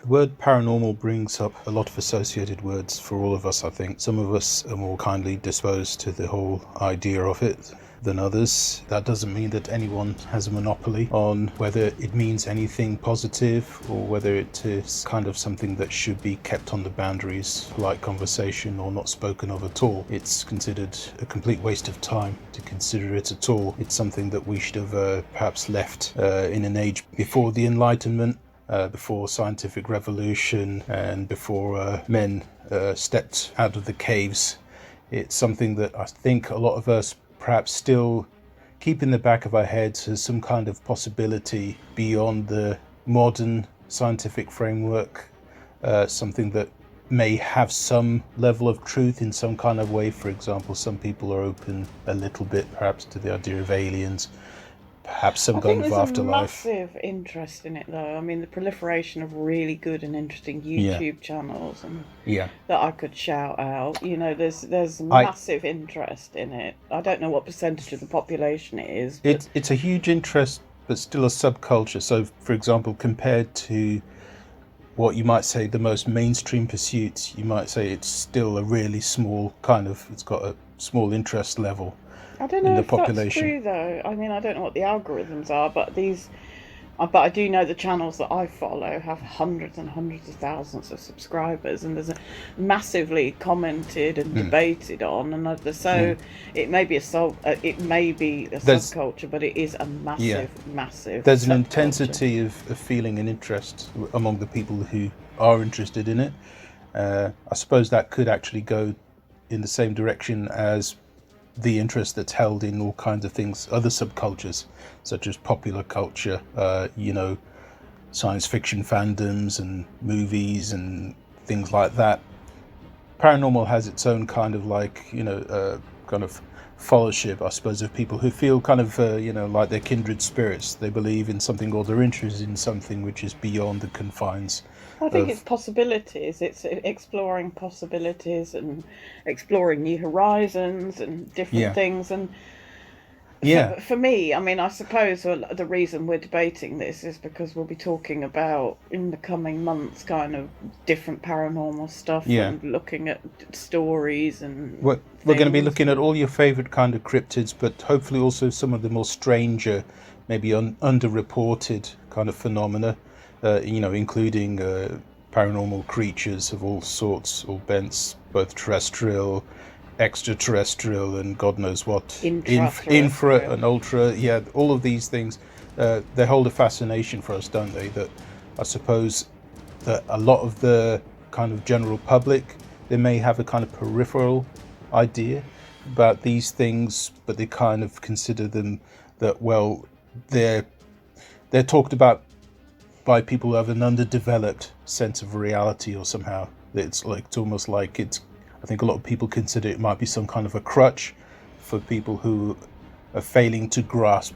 The word paranormal brings up a lot of associated words for all of us, I think. Some of us are more kindly disposed to the whole idea of it than others. That doesn't mean that anyone has a monopoly on whether it means anything positive or whether it is kind of something that should be kept on the boundaries, like conversation, or not spoken of at all. It's considered a complete waste of time to consider it at all. It's something that we should have perhaps left in an age before the Enlightenment, before scientific revolution, and before men stepped out of the caves. It's something that I think a lot of us perhaps still keep in the back of our heads as some kind of possibility beyond the modern scientific framework, something that may have some level of truth in some kind of way. For example, some people are open a little bit perhaps to the idea of aliens, perhaps some kind of afterlife. There's a massive interest in it, though. I mean, the proliferation of really good and interesting YouTube channels, and that I could shout out. You know, there's massive interest in it. I don't know what percentage of the population it is. It's a huge interest, but still a subculture. So, for example, compared to what you might say the most mainstream pursuits, you might say it's still a really small kind of. It's got a small interest level. I don't know if that's true, though. I mean, I don't know what the algorithms are, but I do know the channels that I follow have hundreds and hundreds of thousands of subscribers, and there's a massively commented and debated on, and it may be a subculture, but it is a massive. There's an intensity of feeling and interest among the people who are interested in it. I suppose that could actually go in the same direction as the interest that's held in all kinds of things, other subcultures, such as popular culture, science fiction fandoms and movies and things like that. Paranormal has its own kind of kind of fellowship, I suppose, of people who feel kind of, like they're kindred spirits. They believe in something, or they're interested in something which is beyond the confines. I think it's possibilities. It's exploring possibilities and exploring new horizons and different things. And for me, I mean, I suppose the reason we're debating this is because we'll be talking about, in the coming months, kind of different paranormal stuff and looking at stories and we're going to be looking at all your favourite kind of cryptids, but hopefully also some of the more stranger, maybe underreported kind of phenomena. Including paranormal creatures of all sorts, all bents, both terrestrial, extraterrestrial, and God knows what, infra and ultra. Yeah, all of these things, they hold a fascination for us, don't they? That I suppose that a lot of the kind of general public, they may have a kind of peripheral idea about these things, but they kind of consider them that, well, they're talked about by people who have an underdeveloped sense of reality, or somehow it's almost like it's. I think a lot of people consider it might be some kind of a crutch for people who are failing to grasp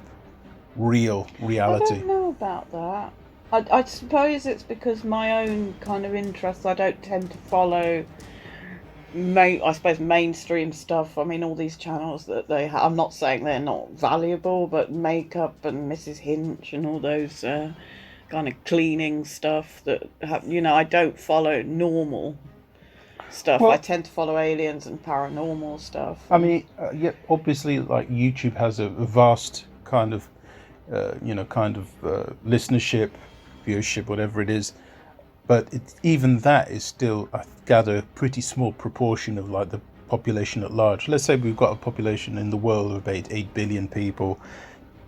real reality. I don't know about that. I suppose it's because my own kind of interests. I don't tend to follow mainstream stuff. I mean, all these channels that they have, I'm not saying they're not valuable, but Makeup and Mrs. Hinch and all those kind of cleaning stuff that have, I don't follow normal stuff. I tend to follow aliens and paranormal stuff. I mean, obviously, like YouTube has a vast kind of, listenership, viewership, whatever it is. But even that is still, I gather, a pretty small proportion of like the population at large. Let's say we've got a population in the world of about 8 billion people.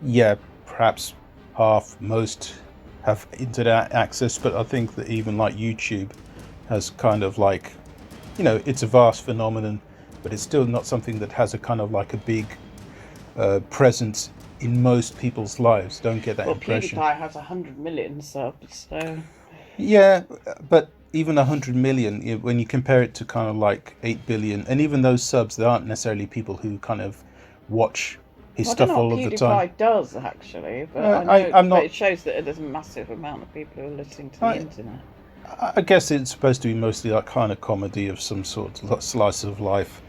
Yeah, perhaps half, most have internet access, but I think that even like YouTube has kind of like, it's a vast phenomenon, but it's still not something that has a kind of like a big presence in most people's lives. Don't get that impression. PewDiePie has 100 million subs, so... Yeah, but even 100 million, when you compare it to kind of like 8 billion, and even those subs, they aren't necessarily people who kind of watch his stuff all of the time. PewDiePie does, actually, but but it shows that there's a massive amount of people who are listening to the internet. I guess it's supposed to be mostly like kind of comedy of some sort, slice of life.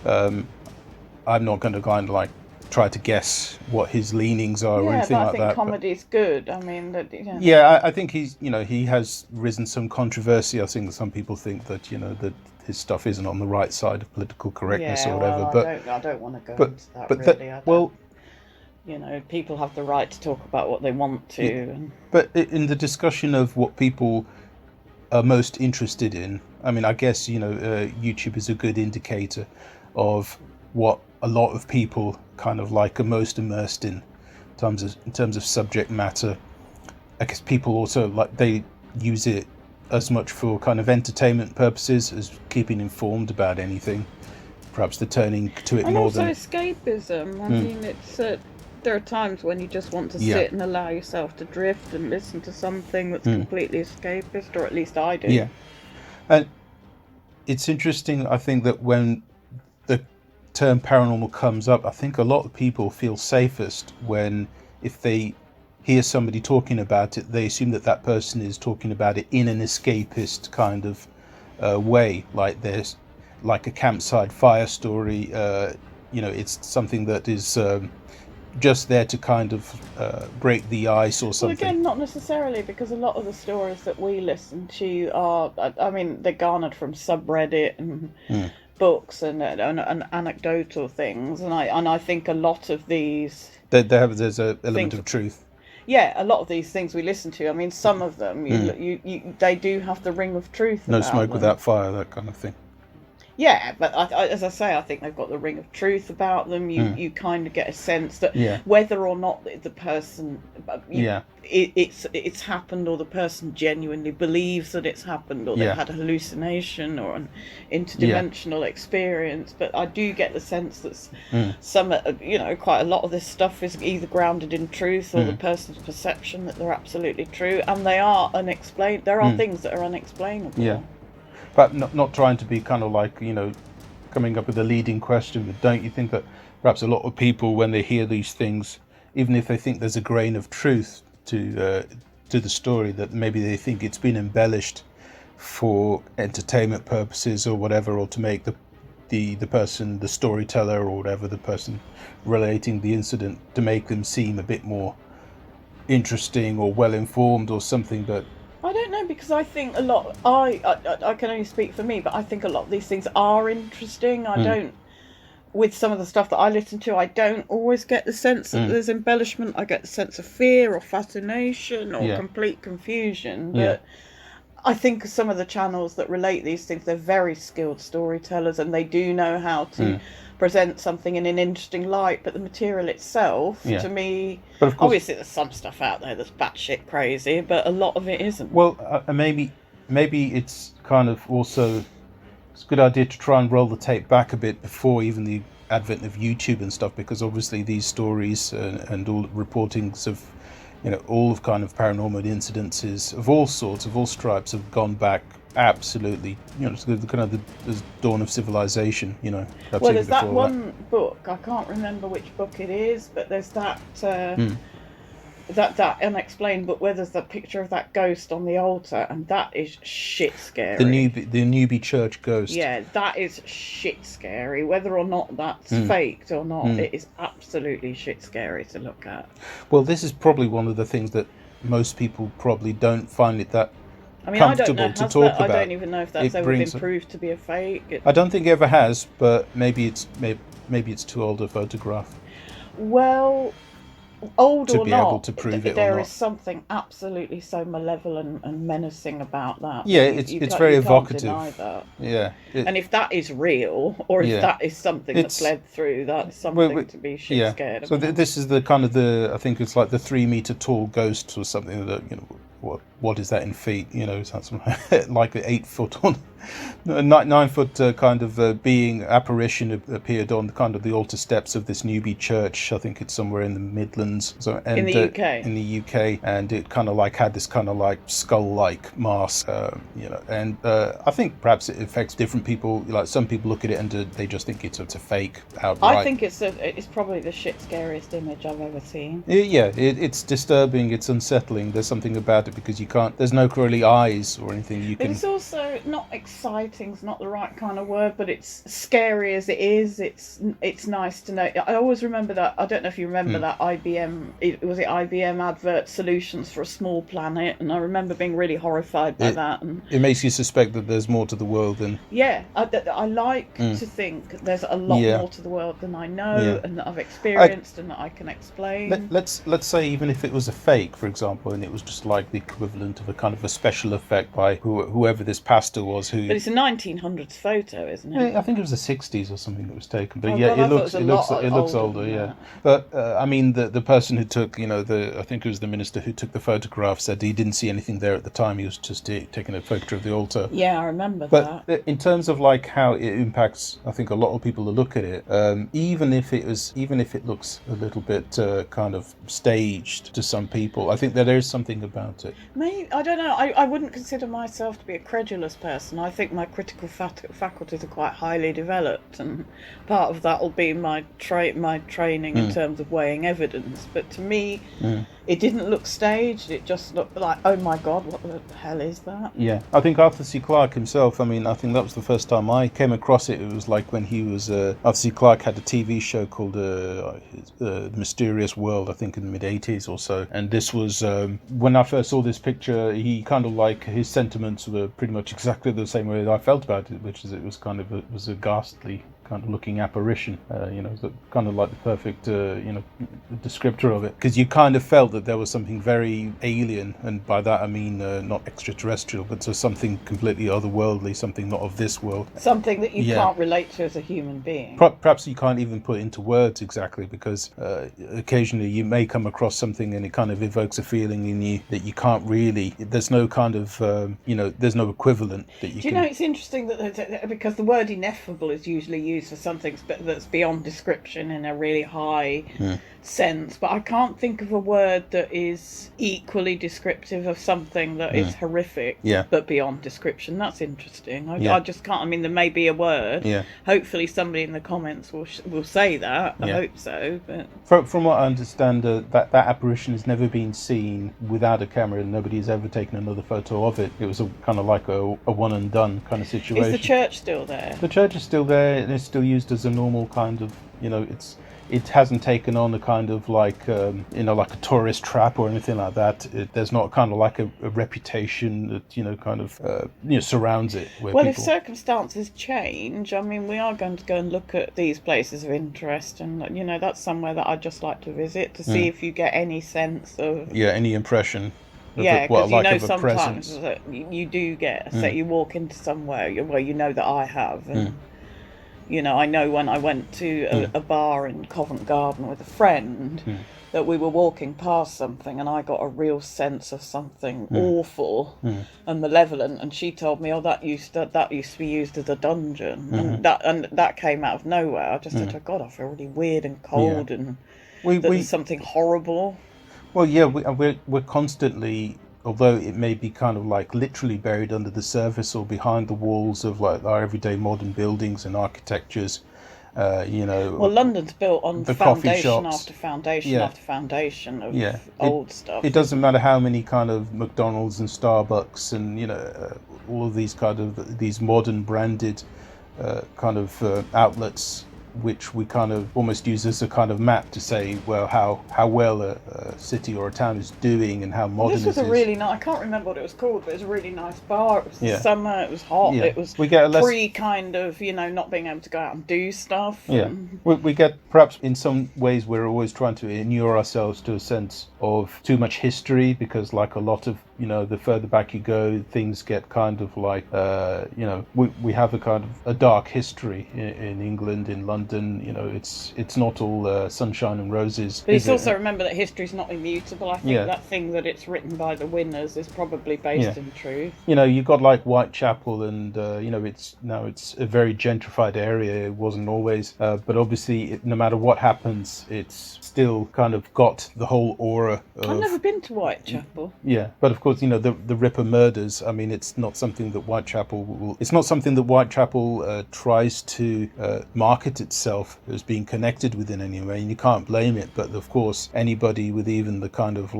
I'm not going to kind of like try to guess what his leanings are or anything like that. I think comedy's good. I mean, I think he's, he has risen some controversy. I think some people think that, that his stuff isn't on the right side of political correctness or whatever. I don't want to go into that really. People have the right to talk about what they want to. Yeah, but in the discussion of what people are most interested in, I mean, I guess, YouTube is a good indicator of what a lot of people kind of like are most immersed in terms of subject matter. I guess people also they use it as much for kind of entertainment purposes as keeping informed about anything. Perhaps they're turning to it more than escapism. I mean, it's there are times when you just want to sit and allow yourself to drift and listen to something that's completely escapist, or at least I do. Yeah, and it's interesting. I think that when the term paranormal comes up, I think a lot of people feel safest when, if they hear somebody talking about it, they assume that person is talking about it in an escapist kind of way, like there's like a campsite fire story. It's something that is just there to kind of break the ice or something. Well, again, not necessarily, because a lot of the stories that we listen to are, I mean, they're garnered from subreddit and books and anecdotal things, and I think a lot of these there's an element of truth. Yeah, a lot of these things we listen to, I mean, some of them they do have the ring of truth. No smoke without fire, that kind of thing. Yeah, but as I say, I think they've got the ring of truth about them. You kind of get a sense that whether or not the person, it's happened, or the person genuinely believes that it's happened, or they've had a hallucination or an interdimensional experience. But I do get the sense that some, quite a lot of this stuff is either grounded in truth or the person's perception that they're absolutely true, and they are unexplained. There are things that are unexplainable. Yeah. But not trying to be kind of like, coming up with a leading question, but don't you think that perhaps a lot of people, when they hear these things, even if they think there's a grain of truth to the story, that maybe they think it's been embellished for entertainment purposes or whatever, or to make the person, the storyteller or whatever, the person relating the incident, to make them seem a bit more interesting or well-informed or something, but... I don't know, because I think a lot, I can only speak for me, but I think a lot of these things are interesting. I don't, with some of the stuff that I listen to, I don't always get the sense that there's embellishment. I get the sense of fear or fascination or complete confusion. But I think some of the channels that relate these things, they're very skilled storytellers, and they do know how to present something in an interesting light. But the material itself, to me, but of course, obviously there's some stuff out there that's batshit crazy, but a lot of it isn't. Well, maybe it's kind of also, it's a good idea to try and roll the tape back a bit before even the advent of YouTube and stuff, because obviously these stories and all reportings of, all of kind of paranormal incidences of all sorts, of all stripes, have gone back absolutely, to the kind of the dawn of civilization. Well, there's that one book, I can't remember which book it is, but there's that that unexplained book where there's the picture of that ghost on the altar, and that is shit scary. The Newby Church ghost. Yeah, that is shit scary. Whether or not that's faked or not, it is absolutely shit scary to look at. Well, this is probably one of the things that most people probably don't find it that I comfortable don't know, to talk about. I don't even know if that's ever been proved to be a fake. I don't think it ever has, but maybe it's too old a photograph. Well, old to or be not, able to prove it there or is something absolutely so malevolent and menacing about that. Yeah, it's very evocative. Can't deny that. Yeah, and if that is real, or if that is something that's bled through, that's something to be shit scared so about. This is the kind of I think it's like the 3 meter tall ghost or something that what is that in feet? That's like an 8 foot on 9 foot kind of being apparition appeared on kind of the altar steps of this Newby church. I think it's somewhere in the Midlands. In the UK. In the UK, and it kind of like had this kind of like skull-like mask, and I think perhaps it affects different people. Like some people look at it and they just think it's a fake outright. I think it's probably the shit scariest image I've ever seen. Yeah, it's disturbing. It's unsettling. There's something about it because you there's no really eyes or anything you But can. it's also not exciting's not the right kind of word, but it's scary as it is. It's nice to know. I always remember that. I don't know if you remember that IBM advert, solutions for a small planet, and I remember being really horrified by that. And it makes you suspect that there's more to the world than. Yeah, I like to think there's a lot more to the world than I know and that I've experienced and that I can explain. Let's say even if it was a fake, for example, and it was just like the equivalent of a kind of a special effect by whoever this pastor was. But it's a 1900s photo, isn't it? I think it was the 60s or something that was taken. But it looks older. Yeah. But I mean, the person who took, I think it was the minister who took the photograph, said he didn't see anything there at the time. He was just taking a photo of the altar. Yeah, I remember that. But in terms of like how it impacts, I think a lot of people who look at it, even if it looks a little bit kind of staged to some people, I think that there is something about it. Maybe, I don't know. I wouldn't consider myself to be a credulous person. I think my critical faculties are quite highly developed, and part of that will be my training in terms of weighing evidence. But to me, it didn't look staged. It just looked like, oh my God, what the hell is that? Yeah, I think Arthur C. Clarke himself, I think that was the first time I came across it. It was like when he was, Arthur C. Clarke had a TV show called Mysterious World, I think in the mid-80s or so. And this was, when I first saw this picture, he kind of like, his sentiments were pretty much exactly the same way that I felt about it, which is it was kind of, it was a ghastly kind of looking apparition, kind of like the perfect, descriptor of it. Because you kind of felt that there was something very alien, and by that I mean not extraterrestrial, but so something completely otherworldly, something not of this world. Something that you can't relate to as a human being. Perhaps you can't even put into words exactly, because occasionally you may come across something and it kind of evokes a feeling in you that you can't really, there's no kind of, there's no equivalent that you can... Do you know, it's interesting that because the word ineffable is usually used for something that's beyond description in a really high sense, but I can't think of a word that is equally descriptive of something that is horrific but beyond description. That's interesting. I just can't. I mean, there may be a word. Hopefully somebody in the comments will say that. I hope so. But from what I understand, that apparition has never been seen without a camera, and nobody has ever taken another photo of it. It was a kind of like a one and done kind of situation. Is the church still there? The church is still there, and it's still used as a normal kind of, it hasn't taken on a kind of like, like a tourist trap or anything like that. There's not kind of like a reputation that, surrounds it. If circumstances change, I mean, we are going to go and look at these places of interest, and, that's somewhere that I'd just like to visit to see if you get any sense of... Yeah, any impression. Because sometimes that you do get, say you walk into somewhere where that I have, and... I know when I went to a bar in Covent Garden with a friend that we were walking past something, and I got a real sense of something awful and malevolent, and she told me, that used to be used as a dungeon, and that came out of nowhere. I just said to her, God, I feel really weird and cold, and there's something horrible. Well, yeah, we're constantly, although it may be kind of like literally buried under the surface or behind the walls of like our everyday modern buildings and architectures, Well, London's built on the foundation after foundation after foundation of old stuff. It doesn't matter how many kind of McDonald's and Starbucks and all of these kind of these modern branded kind of outlets, which we kind of almost use as a kind of map to say, well, how well a city or a town is doing and how modern it is. This was a really nice, I can't remember what it was called, but it was a really nice bar. It was summer, it was hot, it was kind of, not being able to go out and do stuff. Yeah, we get, perhaps in some ways we're always trying to inure ourselves to a sense of too much history, because like a lot of, the further back you go, things get kind of like, we have a kind of a dark history in England, in London. It's not all sunshine and roses. But it's also remember that history's not immutable. I think that thing that it's written by the winners is probably based in truth. You've got like Whitechapel, and it's a very gentrified area. It wasn't always, but obviously, no matter what happens, it's still kind of got the whole aura of... I've never been to Whitechapel. Yeah, but course, the Ripper murders. I mean, it's not something that Whitechapel tries to market itself as being connected with in any way, and you can't blame it. But of course, anybody with even the kind of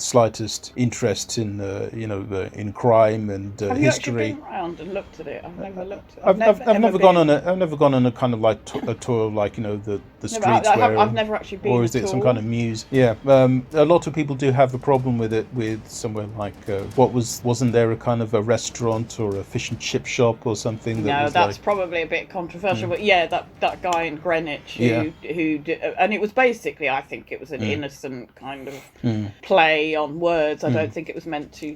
slightest interest in in crime and Have history. you actually been around and looked at it? I've never looked at it. I've never gone on a kind of a tour of the streets I've never actually been. Or is it some kind of muse? Yeah, a lot of people do have a problem with it. With somewhere like wasn't there a kind of a restaurant or a fish and chip shop or something? That's probably a bit controversial. But yeah, that guy in Greenwich who did, and it was basically, I think it was an innocent kind of play on words. I don't think it was meant to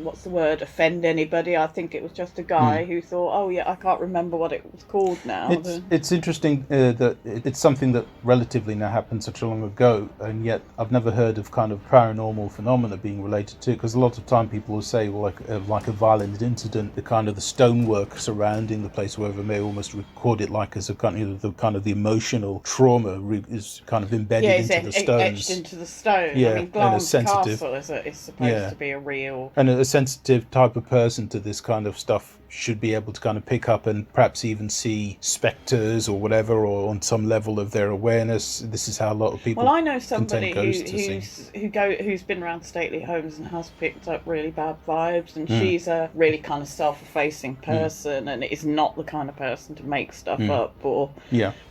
what's the word, offend anybody. I think it was just a guy who thought, oh yeah, I can't remember what it was called now. It's interesting that it's something that relatively now happened such a long ago, and yet I've never heard of kind of paranormal phenomena being related to it, because a lot of time people will say, well, like a violent incident, the kind of the stonework surrounding the place, wherever may almost record it like as a kind of the emotional trauma is kind of embedded into the stones, etched into the stone. Yeah, I mean, Glamis Castle is supposed to be a real, and a sensitive type of person to this kind of stuff should be able to kind of pick up and perhaps even see spectres or whatever, or on some level of their awareness. This is how a lot of people. Well, I know somebody who's been around stately homes and has picked up really bad vibes, and she's a really kind of self-effacing person, and is not the kind of person to make stuff up or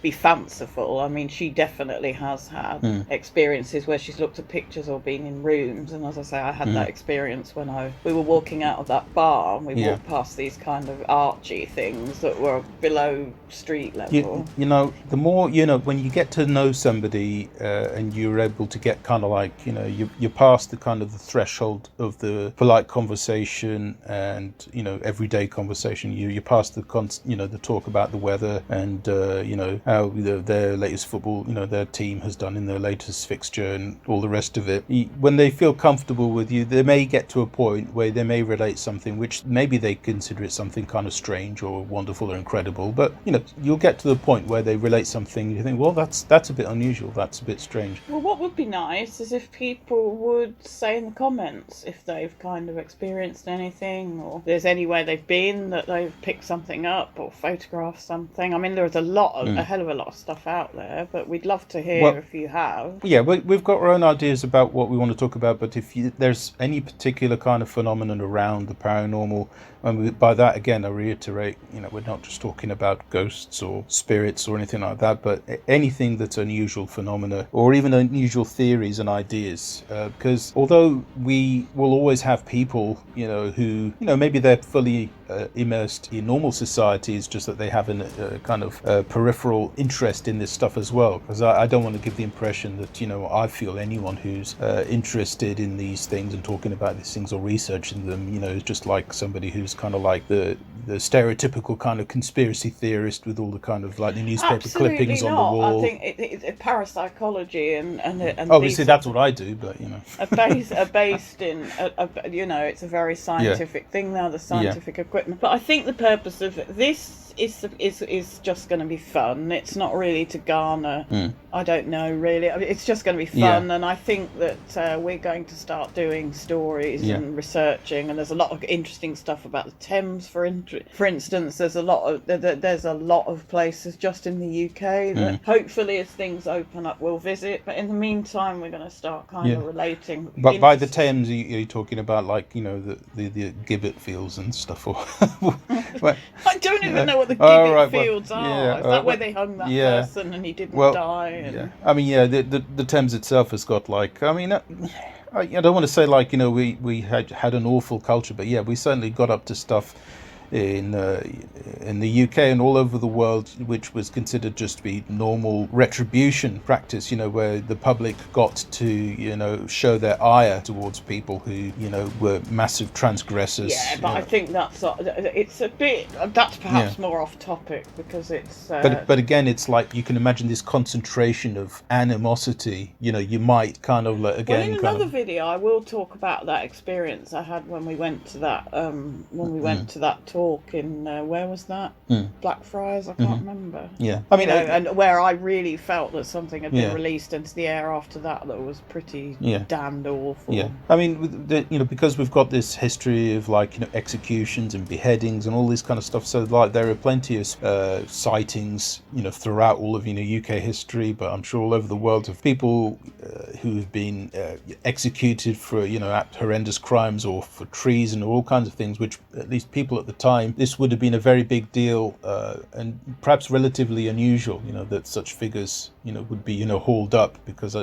be fanciful. I mean, she definitely has had experiences where she's looked at pictures or been in rooms, and as I say, I had that experience when we were walking out of that bar, and we walked past these kind of archy things that were below street level. The more when you get to know somebody and you're able to get kind of you're past the kind of the threshold of the polite conversation and everyday conversation. You're past the talk about the weather and how their latest football their team has done in their latest fixture and all the rest of it. When they feel comfortable with you, they may get to a point where they may relate something which maybe they consider it something kind of strange or wonderful or incredible, but you'll get to the point where they relate something you think, well, that's a bit unusual, that's a bit strange. Well, what would be nice is if people would say in the comments if they've kind of experienced anything, or there's anywhere they've been that they've picked something up or photographed something. I mean, there's a hell of a lot of stuff out there, but we'd love to hear if you have. Yeah, we've got our own ideas about what we want to talk about, but if there's any particular kind of phenomenon around the paranormal, and by that again I reiterate, we're not just talking about ghosts or spirits or anything like that, but anything that's unusual phenomena or even unusual theories and ideas, because although we will always have people who maybe they're fully immersed in normal society, it's just that they have a kind of peripheral interest in this stuff as well, because I don't want to give the impression that I feel anyone who's interested in these things and talking about these things or researching them is just like somebody who's kind of like the stereotypical kind of conspiracy theorist with all the kind of like the newspaper Absolutely clippings not. on the wall. I think it's parapsychology and obviously that's what I do, but are based in it's a very scientific thing now, the scientific equipment. But I think the purpose of this is just going to be fun. It's not really to garner. I don't know really. I mean, it's just going to be fun, and I think that we're going to start doing stories and researching. And there's a lot of interesting stuff about the Thames, for instance. There's a lot of places just in the UK that hopefully, as things open up, we'll visit. But in the meantime, we're going to start kind of relating. But by the Thames, you're talking about like the gibbet fields and stuff, or I don't even know what the gibbet fields are. Is that where they hung that person and he didn't die? Yeah, I mean, the Thames itself has got like, I mean, I don't want to say like we had an awful culture, but we certainly got up to stuff in the UK and all over the world, which was considered just to be normal retribution practice, where the public got to, show their ire towards people who, were massive transgressors. Yeah, but I think that's perhaps more off topic because it's... But again, it's like you can imagine this concentration of animosity, you might kind of, again... Well, in another video, I will talk about that experience I had when we went to that, tour talk in where was that? Blackfriars, I can't remember. Yeah, I mean, and where I really felt that something had been released into the air after that was pretty damned awful. Yeah, I mean, because we've got this history of like executions and beheadings and all this kind of stuff. So like there are plenty of sightings throughout all of UK history, but I'm sure all over the world of people who have been executed for horrendous crimes or for treason or all kinds of things, which at least people at the time, this would have been a very big deal and perhaps relatively unusual, that such figures would be hauled up, because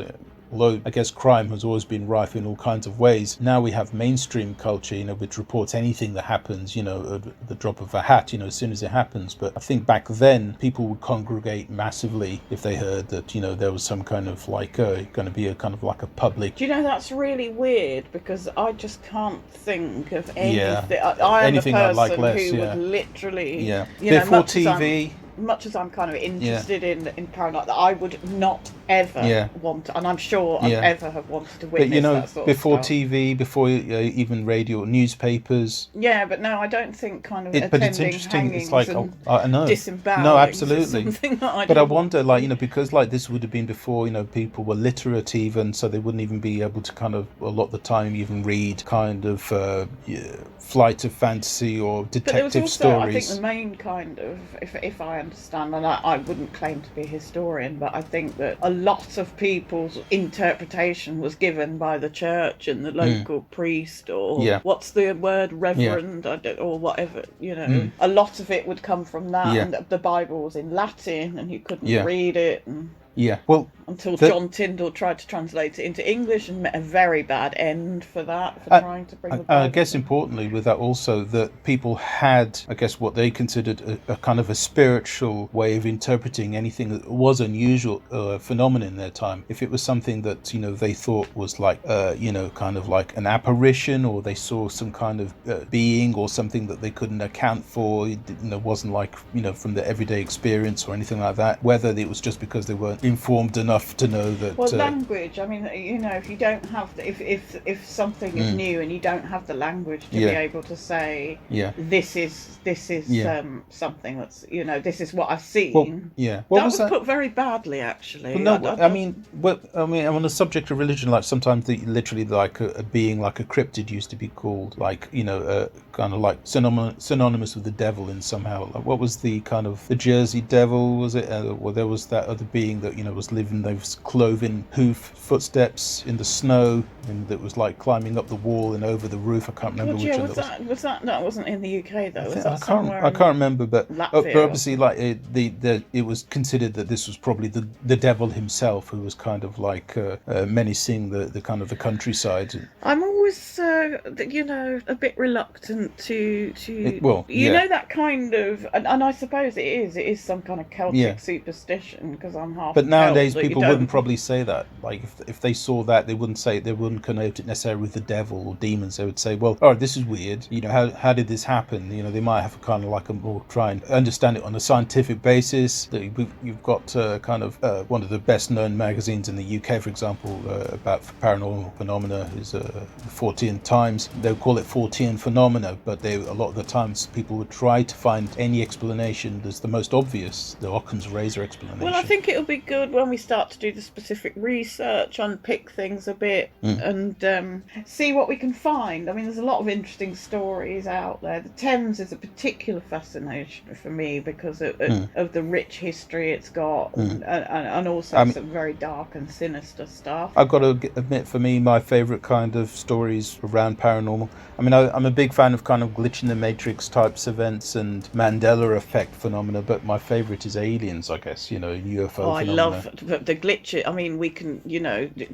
although I guess crime has always been rife in all kinds of ways, now we have mainstream culture, which reports anything that happens, at the drop of a hat, as soon as it happens. But I think back then people would congregate massively if they heard that, there was some kind of like going to be a kind of like a public. Do you know, that's really weird, because I just can't think of anything. I am anything a person like less, who would literally, before TV. Much as I'm kind of interested in paranormal, I would not ever want to, and I'm sure I'd ever have wanted to witness that sort before of stuff. TV, before even radio or newspapers. Yeah, but no, I don't think kind of but it's interesting. It's like I know. Disembowelling. No, absolutely. But I wonder, because this would have been before people were literate even, so they wouldn't even be able to kind of a lot of the time even read kind of flight of fantasy or detective but there was also, stories. I think the main kind of, if I understand, and I wouldn't claim to be a historian, but I think that a lot of people's interpretation was given by the church and the local priest, or what's the word, reverend, or whatever, a lot of it would come from that, and the Bible was in Latin and you couldn't read it, and until John Tyndall tried to translate it into English and met a very bad end for that, trying to bring the Bible. I guess importantly with that also, that people had, I guess, what they considered a kind of a spiritual way of interpreting anything that was unusual phenomenon in their time. If it was something that, they thought was like, kind of like an apparition, or they saw some kind of being or something that they couldn't account for, it wasn't like, from the everyday experience or anything like that, whether it was just because they weren't informed enough to know that. Well, language. I mean, if you don't have, if something is new and you don't have the language to be able to say, this is something that's, this is what I've seen. That was put very badly, actually. Well, no, I mean, on the subject of religion, like sometimes literally like a being like a cryptid used to be called, like kind of like synonymous with the devil in somehow. Like, what was the kind of the Jersey Devil? Was it? Well, there was that other being that was living those cloven footsteps in the snow, and that was like climbing up the wall and over the roof. I can't remember which one was that. That wasn't in the UK though. I can't remember, but obviously, like it was considered that this was probably the devil himself, who was kind of like menacing the kind of the countryside. I'm always a bit reluctant to that kind of, and I suppose it is some kind of Celtic superstition, because I'm half. But nowadays people wouldn't probably say that. Like if they saw that, they wouldn't connote it necessarily with the devil or demons. They would say, well, all right, this is weird. How did this happen? They might have kind of like a more try and understand it on a scientific basis. You've got kind of one of the best known magazines in the UK, for example, about paranormal phenomena is the Fortean Times. They would call it Fortean phenomena, but a lot of the times people would try to find any explanation that's the most obvious, the Occam's razor explanation. Well, I think it'll be good when we start to do the specific research, unpick things a bit, and see what we can find. I mean, there's a lot of interesting stories out there. The Thames is a particular fascination for me because of the rich history it's got, and also some very dark and sinister stuff. I've got to admit, for me, my favourite kind of stories around paranormal, I mean, I'm a big fan of kind of glitch in the matrix types events and Mandela effect phenomena, but my favourite is aliens, I guess, UFO phenomena. I love the glitches. I mean, we can,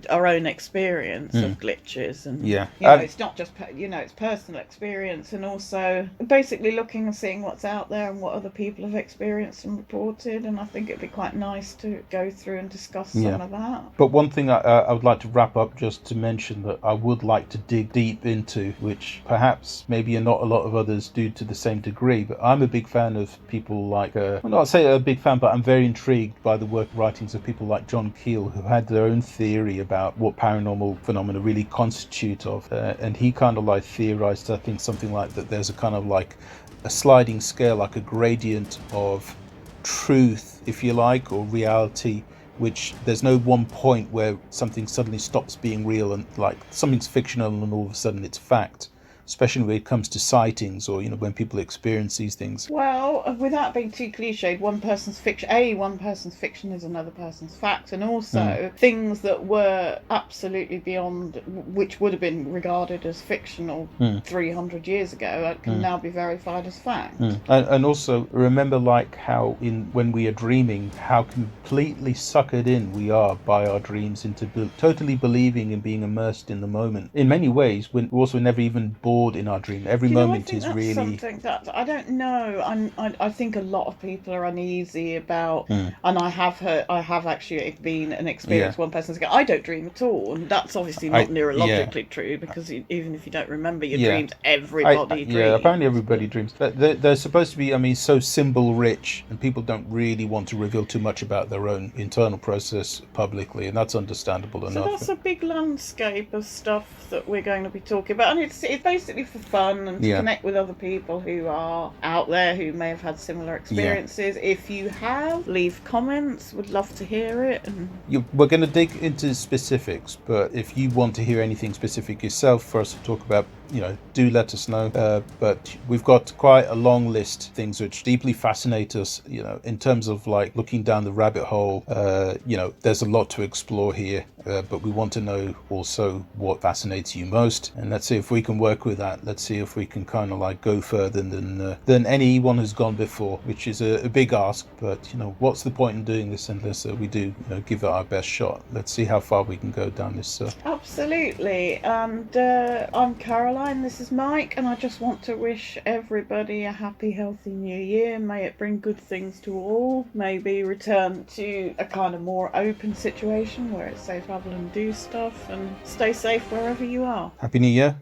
our own experience of glitches, and it's not just, it's personal experience, and also basically looking and seeing what's out there and what other people have experienced and reported, and I think it'd be quite nice to go through and discuss some of that. But one thing I would like to wrap up just to mention that I would like to dig deep into, which perhaps maybe not a lot of others do to the same degree. But I'm a big fan of people like, well, not say a big fan, but I'm very intrigued by the writings of people like John Keel, who had their own theory about what paranormal phenomena really constitute of. And he kind of like theorized, I think, something like that there's a kind of like a sliding scale, like a gradient of truth, if you like, or reality, which there's no one point where something suddenly stops being real and like something's fictional and all of a sudden it's fact, especially when it comes to sightings or, you know, when people experience these things. Well, without being too cliched, one person's fiction is another person's fact, and also things that were absolutely beyond, which would have been regarded as fictional 300 years ago, can now be verified as fact. And also remember, like, how when we are dreaming, how completely suckered in we are by our dreams into totally believing and being immersed in the moment. In many ways, we're also never even bored in our dream. Every moment is really something that I don't know. I think a lot of people are uneasy about, and I have actually been and experienced one person's go, I don't dream at all, and that's obviously not neurologically true, because even if you don't remember your dreams, everybody dreams. Yeah, apparently everybody dreams. But they're supposed to be, I mean, so symbol rich, and people don't really want to reveal too much about their own internal process publicly, and that's understandable enough. So that's a big landscape of stuff that we're going to be talking about, and it's basically for fun and to connect with other people who are out there who may have had similar experiences. If you have, leave comments, would love to hear it. And we're going to dig into specifics, but if you want to hear anything specific yourself for us to talk about, you know, do let us know. But we've got quite a long list of things which deeply fascinate us, you know, in terms of like looking down the rabbit hole. You know, there's a lot to explore here, but we want to know also what fascinates you most, and let's see if we can work with that. Let's see if we can kind of like go further than anyone has gone before, which is a big ask, but you know, what's the point in doing this unless we do, you know, give it our best shot. Let's see how far we can go down this. Absolutely. And I'm Caroline, this is Mike, and I just want to wish everybody a happy, healthy new year. May it bring good things to all. Maybe return to a kind of more open situation where it's safe to travel and do stuff, and stay safe wherever you are. Happy New Year.